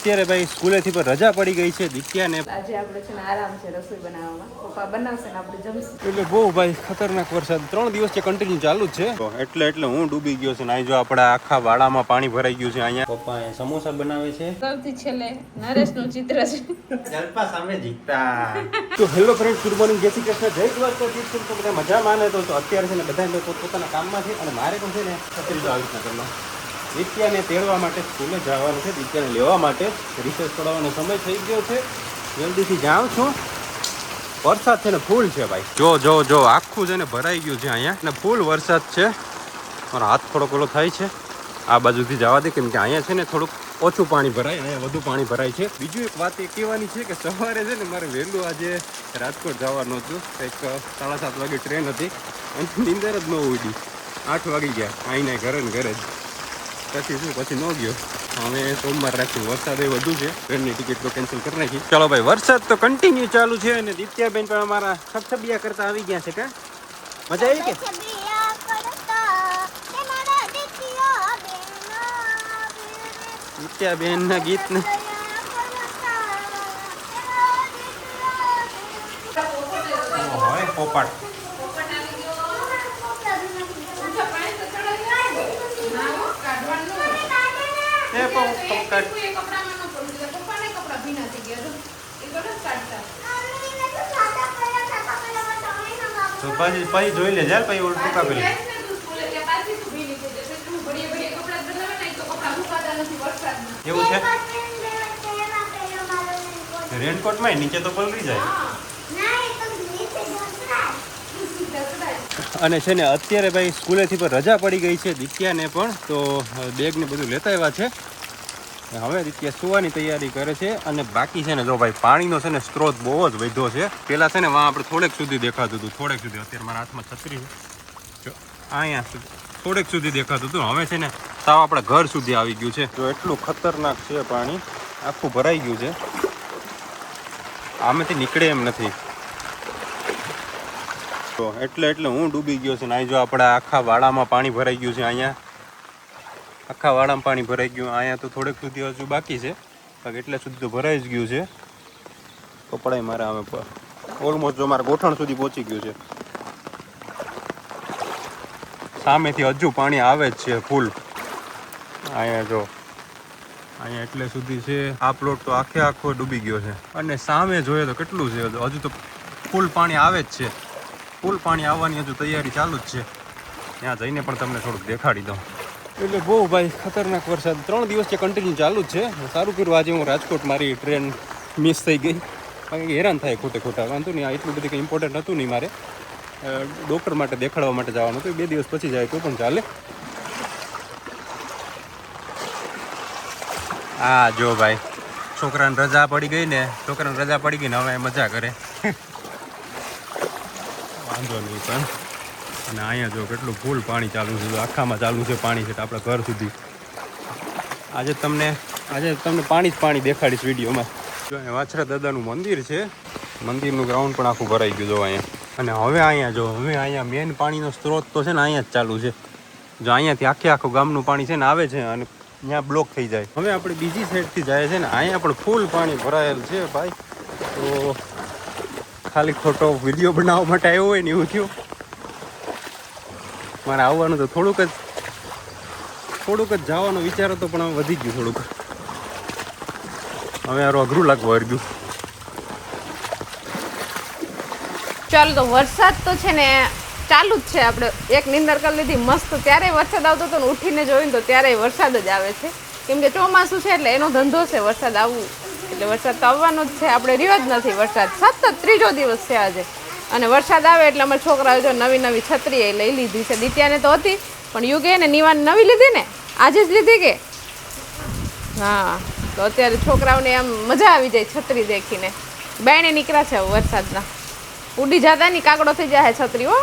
અત્યારે ભાઈ સ્કૂલેથી પર રજા પડી ગઈ છે દિત્યાને. આજે આપણે છે ને આરામ છે રસોઈ બનાવવામાં. પપ્પા બનાવશે ને આપણે જમશું. એટલે બહુ ભાઈ ખતરનાક વરસાદ 3 દિવસથી કન્ટિન્યુ ચાલુ જ છે. એટલે હું ડૂબી ગયો છું. અહીં જો આપણા આખા વાડામાં પાણી ભરાઈ ગયું છે. અહીંયા પપ્પા સમોસા બનાવે છે. સૌથી છેલ્લે નરેશનું ચિત્ર છે. જલપા સામે જીતતા. તો હેલો ફ્રેન્ડ, ગુડ મોર્નિંગ, જય શ્રી કૃષ્ણ, જય દ્વારકાધીશ. તો બધા મજા માને તો અત્યારે છે ને બધા પોતપોતાના કામમાં છે અને મારે પણ છે ને છત્રી આવી રીતના કરવા દિત્યાને તેડવા માટે સ્કૂલે જવાનું છે. દિત્યાને લેવા માટે રિસેસ પડાવવાનો સમય થઈ ગયો છે. જલ્દીથી જાઉં છું. વરસાદ છે ને ફૂલ છે ભાઈ. જો આખું છે ને ભરાઈ ગયું છે અહીંયા ને ફૂલ વરસાદ છે. મારો હાથ થોડોક ઓલો થાય છે. આ બાજુથી જવા દે, કેમ કે અહીંયા છે ને થોડુંક ઓછું પાણી ભરાય અને વધુ પાણી ભરાય છે. બીજું એક વાત એ કહેવાની છે કે સવારે છે ને મારે વહેલું આજે રાજકોટ જવાનું હતું. કંઈક 7:30 વાગે ટ્રેન હતી અને નીંદર જ ન ઉડી. 8 વાગી ગયા આઈને ઘરે ને ઘરે જ. પછી ન ગયો. હવે સોમવાર રાખ્યું. વરસાદ એ વધુ છે, ટ્રેનની ટિકિટ તો કેન્સલ કરી નાખી. ચાલો ભાઈ, વરસાદ તો કન્ટિન્યુ ચાલુ છે અને દિત્યાબેન પણ અમારા છબછબિયા કરતા આવી ગયા છે. કા મજા આવી કે દિત્યાબેન ના ગીત ને પોપાટ પછી જોઈ લે જાય પછી ઓલું ટૂંકા કરી એવું છે. રેનકોટ માં નીચે તો પલળી જાય. અને છે ને અત્યારે ભાઈ સ્કૂલેથી પણ રજા પડી ગઈ છે દિત્યાને પણ. તો બેગ ને બધું લેતા આવ્યા છે. હવે દિત્યા સુવાની તૈયારી કરે છે. અને બાકી છે ને જો ભાઈ પાણીનો છે ને સ્ત્રોત બહુ જ વધ્યો છે. પેલા છે ને વાં આપણે થોડેક સુધી દેખાતું હતું. અત્યારે મારા હાથમાં છત્રી છે. અહીંયા સુધી થોડેક સુધી દેખાતું હતું. હવે છે ને સાવ આપણા ઘર સુધી આવી ગયું છે. જો એટલું ખતરનાક છે પાણી. આખું ભરાઈ ગયું છે. આમાંથી નીકળે એમ નથી. તો એટલે હું ડૂબી ગયો છું. અહીં જો આપણા આખા વાડામાં પાણી ભરાઈ ગયું છે. અહીંયા આખા વાડામાં પાણી ભરાઈ ગયું. અહીંયા તો થોડેક સુધી હજુ બાકી છે. એટલે સુધી તો ભરાઈ જ ગયું છે. કપડાય મારે અમે ઓલમોસ્ટ જો મારા ગોઠણ સુધી પહોંચી ગયું છે. સામેથી હજુ પાણી આવે જ છે ફૂલ. અહીંયા જો અહીંયા એટલે સુધી છે. આ પ્લોટ તો આખો ડૂબી ગયો છે. અને સામે જોઈએ તો કેટલું છે. હજુ તો ફૂલ પાણી આવે જ છે. ફૂલ પાણી આવવાની હજુ તૈયારી ચાલુ જ છે. ત્યાં જઈને પણ તમને થોડુંક દેખાડી દઉં. એટલે બહુ ભાઈ ખતરનાક વરસાદ 3 દિવસથી કન્ટિન્યુ ચાલુ જ છે. સારું કર્યું આજે હું રાજકોટ મારી ટ્રેન મિસ થઈ ગઈ. કારણ કે હેરાન થાય ખોટા વાંધો નહીં. આ એટલું બધું કંઈ ઇમ્પોર્ટન્ટ હતું નહીં. મારે ડૉક્ટર માટે દેખાડવા માટે જવાનું હતું. 2 દિવસ પછી જાય તો પણ ચાલે. હા જો ભાઈ, છોકરાને રજા પડી ગઈ ને હવે મજા કરે. વાંધો નહીં પણ. અને અહીંયા જો કેટલું ફૂલ પાણી ચાલુ છે. આખામાં ચાલુ છે પાણી છે આપણા ઘર સુધી. આજે તમને પાણી જ પાણી દેખાડીશ વિડીયોમાં. જો અહીંયા વાછરા દાદાનું મંદિર છે. મંદિરનું ગ્રાઉન્ડ પણ આખું ભરાઈ ગયું જો અહીંયા. અને હવે અહીંયા મેન પાણીનો સ્ત્રોત તો છે ને અહીંયા જ ચાલુ છે. જો અહીંયાથી આખું ગામનું પાણી છે ને આવે છે અને ત્યાં બ્લોક થઈ જાય. હવે આપણે બીજી સાઈડથી જાય છે ને અહીંયા પણ ફૂલ પાણી ભરાયેલ છે ભાઈ. તો ખાલી ખોટો વિડીયો બનાવવા માટે આવ્યો હોય ને એવું થયું. મારે આવવાનું તો થોડુંક જ જવાનો વિચાર હતો પણ હવે વધી ગયું થોડુંક. હવે યાર અઘરું લાગવું અર્ગ્યું. ચાલો તો વરસાદ તો છે ને ચાલુ જ છે. આપણે એક નિંદર કરી લીધી મસ્ત. ત્યારે વરસાદ આવતો હતો ને ઉઠીને જોયું તો ત્યારે વરસાદ જ આવે છે. કેમ કે ચોમાસું છે એટલે એનો ધંધો છે વરસાદ આવવું. એટલે વરસાદ તો આવવાનો જ છે. આપણે રહ્યો જ નથી વરસાદ. સતત 3જો દિવસ છે આજે. અને વરસાદ આવે એટલે અમારા છોકરાઓ જો નવી છત્રી એ લઈ લીધી છે. દિત્યાને તો હતી પણ યુગે ને નિવાન નવી લીધી ને આજે જ લીધી કે. હા તો અત્યારે છોકરાઓને આમ મજા આવી જાય છત્રી દેખીને. બાયણે નીકળ્યા છે વરસાદના. ઉડી જતા ની કાગડો થઈ જાય છત્રી. હો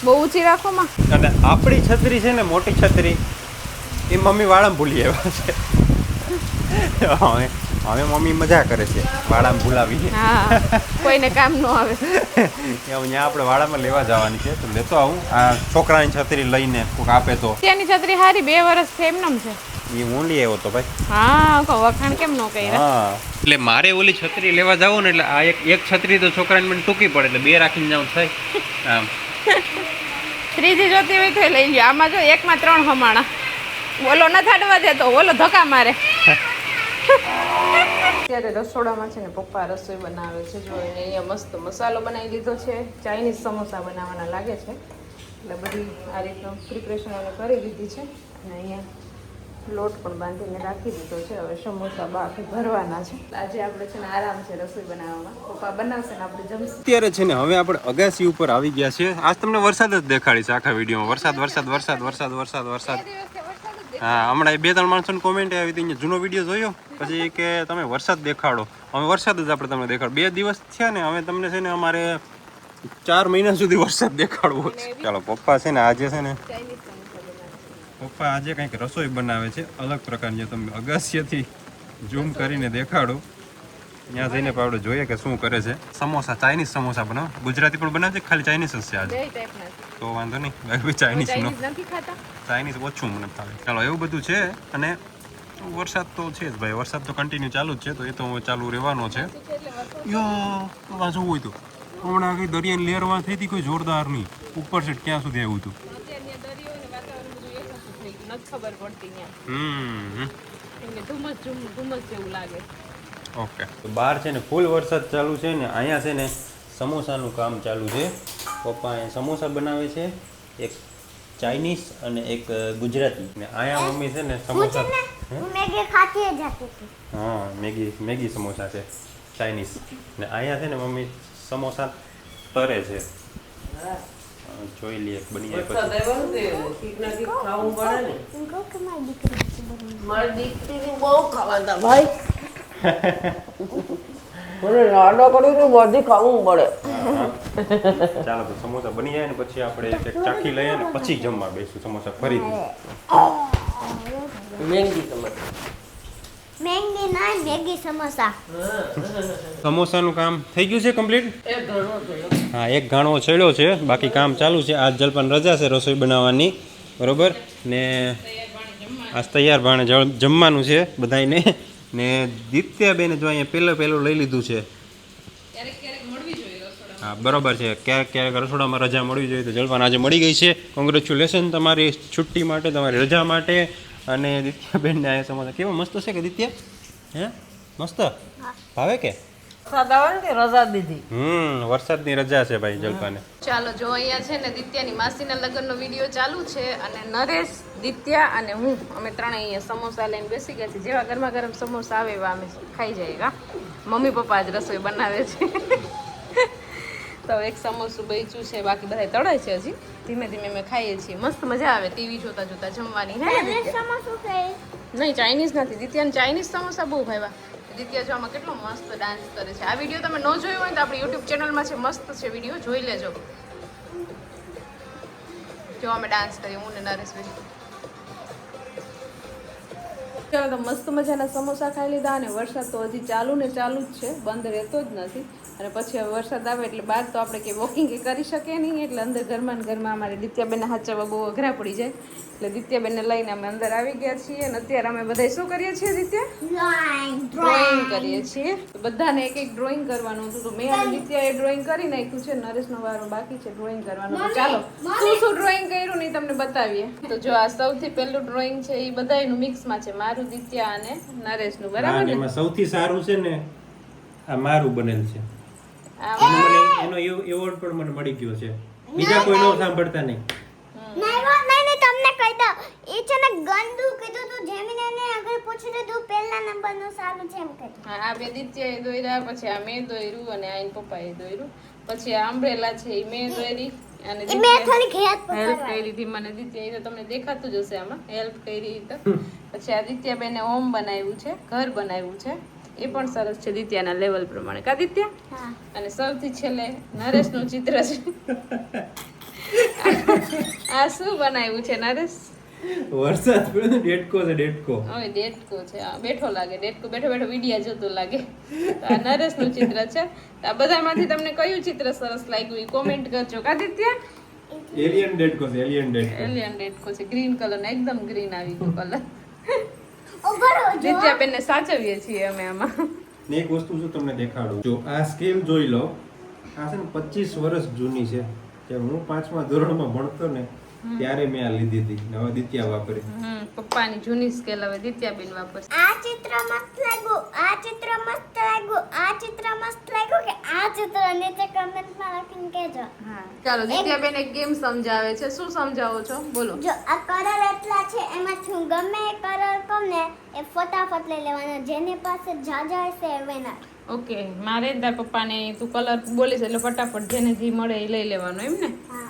બહુ ઊંચી રાખોમાં. અને આપણી છત્રી છે ને મોટી છત્રી એ મમ્મી વાળામાં ભૂલી આવ્યા છે. હવે મમ્મી મજા કરે છે વાળામાં ભૂલાવી. હા કોઈને કામ ન આવે. ત્યાં આપણે વાળામાં લેવા જવાની છે તો લેતો આવું. આ છોકરાની છત્રી લઈને કોઈક આપે તો. ત્યાંની છત્રી હારી 2 વર્ષ એમનેમ છે. એ હું લઈ આવ્યો તો ભાઈ. હા તો વખાણ કેમ ન કર્યા? હા એટલે મારે ઓલી છત્રી લેવા જાવું ને એટલે આ એક છત્રી તો છોકરાને મને ટૂંકી પડે એટલે બે રાખીને જાઉં થાય આમ. ત્રીજી જોતી હોય તો લઈ લ્યો. આમાં જો એકમાં 3 હમાણા. ઓલો ન થાડવા દે તો ઓલો ધક્કા મારે. અત્યારે રસોડામાં છે ને પપ્પા રસોઈ બનાવે છે. જો એને અહીંયા મસ્ત મસાલો બનાવી લીધો છે. ચાઇનીઝ સમોસા બનાવવાના લાગે છે એટલે બધી આ રીતનું પ્રિપરેશન એને કરી લીધી છે અને અહીંયા લોટ પણ બાંધીને રાખી દીધો છે. હવે સમોસા બાકી ભરવાના છે. આજે આપણે છે ને આરામ છે રસોઈ બનાવવામાં. પપ્પા બનાવશે ને આપણે જમશું. અત્યારે છે ને હવે આપણે અગાસી ઉપર આવી ગયા છે. આજ તમને વરસાદ જ દેખાડીશ આખા વિડીયોમાં. વરસાદ વરસાદ વરસાદ વરસાદ વરસાદ વરસાદ. હા હમણાં 2-3 માણસોની કોમેન્ટ આવી હતી, જૂનો વિડીયો જોયો પછી કે તમે વરસાદ દેખાડો. અમે વરસાદ જ આપણે તમને દેખાડો. 2 દિવસ થયા ને હવે તમને છે ને અમારે 4 મહિના સુધી વરસાદ દેખાડવો છે. ચાલો પપ્પા છે ને આજે છે ને પપ્પા આજે કંઈક રસોઈ બનાવે છે અલગ પ્રકારની. તમે અગાસીએથી ઝૂમ કરીને દેખાડો. ત્યાં જઈને આપણે જોઈએ કે શું કરે છે. સમોસા, ચાઇનીઝ સમોસા બનાવો. ગુજરાતી પણ બનાવે છે, ખાલી ચાઇનીઝ જ છે આજે. તો વાંધો નહીં, ચાઇનીઝ નો ચાઇનીઝ ઓછું મને ભાવે. ચાલો એવું બધું છે. અને વરસાદ તો છે જ ભાઈ, વરસાદ તો કન્ટિન્યુ ચાલુ જ છે, તો એ તો ચાલુ રહેવાનો છે. યો વાંચવું હોય તો હમણાં કઈ દરિયાની લહેરમાં થઈ હતી કોઈ જોરદારની, ઉપર છે ક્યાં સુધી આવ્યું હતું. ખબર પડતી ધુમ્મસ જેવું લાગે. ઓકે તો બહાર છે ને ફૂલ વરસાદ ચાલુ છે ને અહીંયા છે ને સમોસાનું કામ ચાલુ છે. પપ્પા અહીંયા સમોસા બનાવે છે, એક ચાઇનીઝ અને એક ગુજરાતી. ને અહીંયા મમ્મી છે ને સમોસા મેગી ખાતી જ હતી. હા મેગી સમોસા છે ચાઇનીઝ. ને અહીંયા છે ને મમ્મી સમોસા તરે છે. જોઈ લઈએ બની જાય પછી. મારી દીકરી બહુ ખાવાતા ભાઈ. મને લાડો કરી તો બધી ખાવું પડે. ચાલો તો સમોસા બની જાય ને પછી આપણે એક ચાખી લઈએ ને પછી જમવા બેસું. સમોસા ફરીથી મેંગી ના મેગી સમોસા. સમોસાનું કામ થઈ ગયું છે કમ્પ્લીટ. હા એક ઘાણો ચડ્યો છે, બાકી કામ ચાલુ છે. આજ જલપાન રજા છે રસોઈ બનાવવાની, બરોબર ને આજ તૈયાર ભાણે જમવાનું છે બધાને. ને દિત્યાબેને જો અહીંયા પહેલું લઈ લીધું છે. હા બરોબર છે, ક્યારેક રસોડામાં રજા મળવી જોઈએ તો જલપાન આજે મળી ગઈ છે. કોંગ્રેચ્યુલેશન તમારી છુટ્ટી માટે, તમારી રજા માટે. અને દિત્યાબેનને આ સમોસા કેવા મસ્ત છે કે દિત્યા? હે મસ્ત ભાવે કે? રજા દીધી. વરસાદની રજા છે ભાઈ જલપાને. ચાલો જો અહીંયા છે ને દિત્યાની માસીના લગ્નનો વિડીયો ચાલુ છે અને નરેશ, દિત્યા અને હું અમે ત્રણે અહીંયા સમોસા લઈને બેસી ગયા છીએ. જેવા ગરમા ગરમ સમોસા આવે એવા અમે ખાઈ જઈએ. મમ્મી પપ્પા જ રસોઈ બનાવે છે. તો એક સમોસું બચ્યું છે, બાકી બધા તળાય છે હજી. ધીમે ધીમે અમે ખાઈએ છીએ. મસ્ત મજા આવે ટીવી જોતા જોતા જમવાની. નહીં ચાઇનીઝ નથી, દિત્યાને ચાઇનીઝ સમોસા બહુ ભાવ્યા. દિત્યા જો આમાં કેટલો મસ્ત ડાન્સ કરે છે. આ વિડીયો તમે ન જોયો હોય તો આપણી યુટ્યુબ ચેનલમાં છે, મસ્ત છે વિડીયો, જોઈ લેજો. જો અમે ડાન્સ કરીએ હું ને નરેશ ભાઈ. ચાલો તો મસ્ત મજાના સમોસા ખાઈ લીધા. અને વરસાદ તો હજી ચાલુ ને ચાલુ જ છે, બંધ રહેતો જ નથી. અને પછી હવે વરસાદ આવે એટલે બહાર તો આપણે કંઈ વોકિંગ કરી શકીએ નહીં, એટલે અંદર ઘરમાં ને ઘરમાં અમારે દિત્યાબેનને હાચવવા બહુ અઘરા પડી જાય. એટલે દિત્યાબેનને લઈને અમે અંદર આવી ગયા છીએ. અને અત્યારે અમે બધા શું કરીએ છીએ દિત્યા? ડ્રોઈંગ કરીએ છીએ. બધાને એક એક ડ્રોઈંગ કરવાનું હતું, તો મેં અને દિત્યાએ ડ્રોઈંગ કરી નાખ્યું છે. નરેશનો વારો બાકી છે ડ્રોઈંગ કરવાનું. તો ચાલો શું ડ્રોઈંગ કર્યું ને તમને બતાવીએ. તો જો આ સૌથી પહેલું ડ્રોઈંગ છે એ બધાયનું મિક્સમાં છે, મારું, દિત્યા અને નરેશનું, બરાબર ને? એમાં સૌથી સારું છે ને આ મારું બનેલ છે. એનો એવોર્ડ પણ મને મળી ગયો છે. બીજા કોઈ નો સાંભળતા નહીં. નહીં તમને કહી દઉં, એ છે ને ગંદુ કીધું તું. જેમીને આગળ પૂછ્યું તો તું પહેલા નંબરનું સારું છે એમ કહ્યું. હા આ બે દિત્યાએ દોર્યા, પછી આ મેં દોર્યું અને આ એના પપ્પાએ દોર્યું. પછી આ અમ્બ્રેલા છે એ મેં દોરી અને મેં થોડી હેલ્પ કરી હતી મને દિત્યાએ. તો તમને દેખાતું જ હશે આમાં હેલ્પ કરી તો. પછી આ દિત્યાબેને હોમ બનાવ્યું છે, ઘર બનાવ્યું છે, એ પણ સરસ છે દિત્યાના લેવલ પ્રમાણે. કા દિત્યા? અને સૌથી છેલ્લે નરેશનું ચિત્ર છે. આ શું બનાવ્યું છે નરેશ? વરસાદ પડ્યો ડેટકો છે. ડેટકો હવે ડેટકો છે. આ બેઠો લાગે, ડેટકો બેઠો બેઠો વિડિયા જોતો લાગે. તો આ નરેશનું ચિત્ર છે. આ બધામાંથી તમને કયું ચિત્ર સરસ લાગ્યું એ કોમેન્ટ કરજો. કા દિત્યા? એલિયન ડેટકો છે. એલિયન ડેટકો છે, ગ્રીન કલર, એકદમ ગ્રીન આવી ગયો કલર. ઉભો રહો જો દિત્યાબેનને સાચવીએ છીએ અમે આમાં. ને એક વસ્તુ શું તમને દેખાડું, જો આ સ્કેલ જોઈ લો, આ છે ને 25 વર્ષ જૂની છે. કે હું 5મા ધોરણમાં ભણતો ને ત્યારે મેં આ લીધી હતી, ને હવે દિત્યા વાપરી. પપ્પાની જૂની સ્કેલ હવે દિત્યાબેન વાપરશે. આ ચિત્ર મસ્ત લાગ્યું, આ ચિત્ર મસ્ત લાગ્યું, આ ચિત્ર મસ્ત લાગ્યું કે આ ચિત્ર નીચે કમેન્ટમાં લખીને કહેજો. હા ચાલો દિત્યાબેન એક ગેમ સમજાવે છે. શું સમજાવો છો બોલો? જો આ કલર એટલા છે એમાંથી હું ગમે એ કલર કહું ને એ ફટાફટ લઈ લેવાનો, જેની પાસે જાજા હશે એ winner. ઓકે, મારે તાર પપ્પાને તું કલર બોલીશ એટલે ફટાફટ જેને જે મળે એ લઈ લેવાનો એમ ને? હા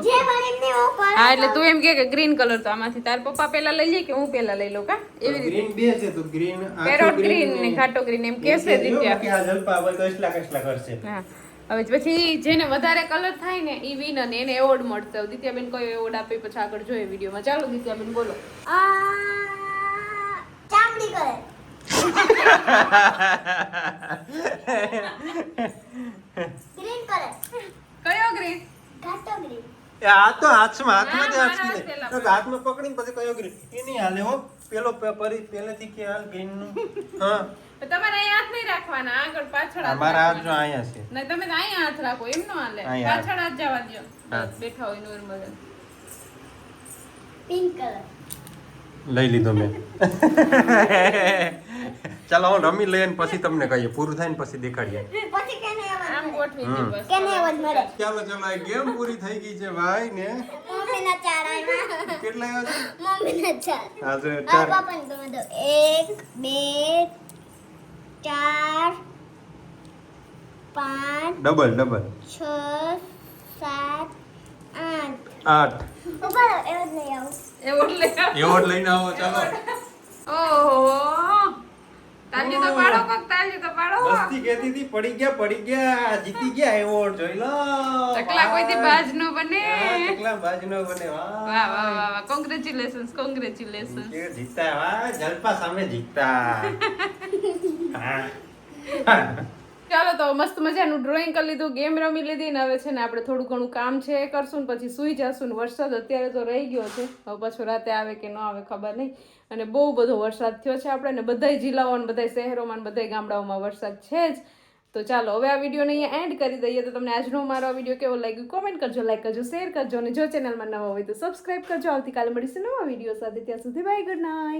જે મને એમને ઓ કલર હા એટલે તું એમ કે ગ્રીન કલર તો આમાંથી તાર પપ્પા પહેલા લઈ લે કે હું પહેલા લઈ લઉં કા? એવી રીતે ગ્રીન બે છે તો ગ્રીન પેરોટ ગ્રીન ને ઘાટો ગ્રીન એમ કેસે દિત્યા. કે આ જલપા હવે કસલા કરશે. હા હવે પછી જેને વધારે કલર થાય ને ઈ વિનર ને એને એવોર્ડ મળશે. હવે દિત્યાબેન કયો એવોર્ડ આપે પછી આગળ જોઈએ વિડીયોમાં. ચાલો દિત્યાબેન બોલો. ચામડી કલર ગ્રીન કલર કયો ગ્રીન? ઘાટો ગ્રીન આ તો હાથમાં હા, જ મારા આપી દે. પેલા તો હાથમાં પકડીને પછી કયો ગ્રીન એ નહીં હાલે હો. પેલો પહેલેથી કે હાલ ગ્રીન નું. હા તો તમારે અહીંયા હાથ નહીં રાખવાના, આગળ પાછળ હાથ અમારા હાથ જો રાખવાના. અહીંયા છે. નહીં તમે તો અહીંયા હાથ રાખો એમ ન હાલે. અહીંયા પાછળ હાથ જવા દો. હા. બેઠા હોય નોર્મલ. પિંક કલર લઈ લીધો મેં. ચાલો હું રમી લઈએ ને પછી તમને કહીએ, પૂરું થાય ને પછી દેખાડીએ. પછી કેને આમ એવોર્ડ ગોઠવી દે બસ. કેને એવોર્ડ મળે ચાલો ચાલો આ ગેમ પૂરી થઈ ગઈ છે ભાઈ ને. મમ્મીના ચાર આવ્યા કેટલા આવ્યા છે? મમ્મીના ચાર આજે આ 4. પાપાને ગમે તો 1 2 4 5 ડબલ 6 7 8 8 ઉપર એવોર્ડ લઈ આવું એવોર્ડ લઈ આવો. એવોર્ડ લઈને આવો ચાલો. ઓહો તાલી તો પાડો કોક, તાલી તો પાડો. મસ્તી કહેતી હતી પડી ગયા જીતી ગયા એવોર્ડ જોઈ લો. ચકલા કોઈથી બાજ ન બને. હા, ચકલા બાજ નો બને. વાહ વાહ વાહ વાહ, કોંગ્રેચ્યુલેશન્સ કોંગ્રેચ્યુલેશન્સ. કે જીતા વાહ જલપા સામે જીતા. હા ચાલો તો મસ્ત મજાનું ડ્રોઈંગ કરી લીધું, ગેમ રમી લીધી ને હવે છે ને આપણે થોડું ઘણું કામ છે એ કરશું ને પછી સૂઈ જશું ને વરસાદ અત્યારે તો રહી ગયો છે, હવે પાછો રાતે આવે કે ન આવે ખબર નહીં. અને બહુ બધો વરસાદ થયો છે આપણે ને બધાય જિલ્લાઓ અને બધાય શહેરોમાં ને બધાય ગામડાઓમાં વરસાદ છે જ. તો ચાલો હવે આ વિડીયોને અહીંયા એન્ડ કરી દઈએ. તો તમને આજનો મારો આ વિડીયો કેવો લાગ્યો કોમેન્ટ કરજો, લાઈક કરજો, શેર કરજો અને જો ચેનલમાં નવા હોય તો સબસ્ક્રાઈબ કરજો. આવતીકાલે મળીશું નવા વિડીયો સાથે, ત્યાં સુધી બાય, ગુડ નાઇટ.